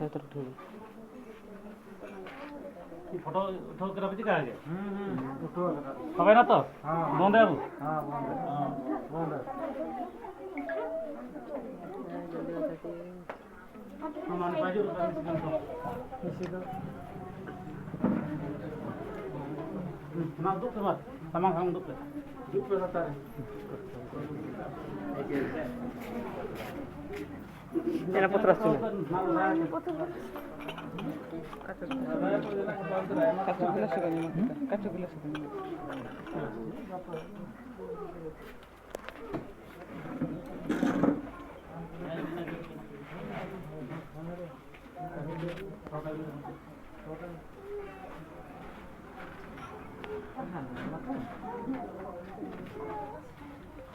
Saya taruh dulu. Photo उठो के रख दिखा आगे उठो हवे ना तो हाँ बंद है अब हाँ बंद है हम आने बाजू रुपए इसी का ना दुख मत तमाम हम दुख दुख पे रहता है Era potras tuh. Kacu gelas juga nih kita. Kacu gelas juga nih.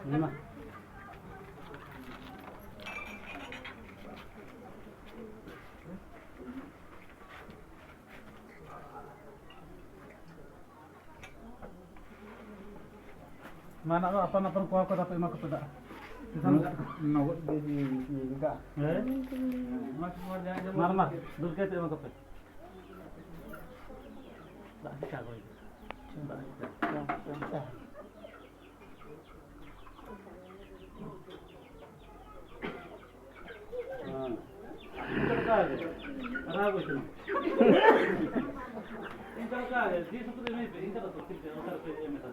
Lima. Mana apa kuah kau dapat mak kepada? नवत दे का Marmar, dulu kita mak kepada. Tak bisa kau itu. Ragu itu. Ini क्या है जी सब में पे इनका तो ठीक है उधर पे में था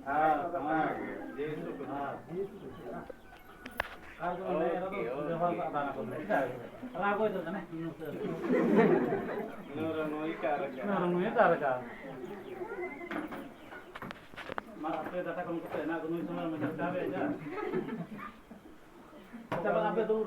हां हां जी सब हां आगो ने रतो व्यवहार आदान को नहीं क्या रागो इधर ना नोई कारका मार आपके डाटा कम करते ना नोई समय में क्या है क्या अच्छा आप दूर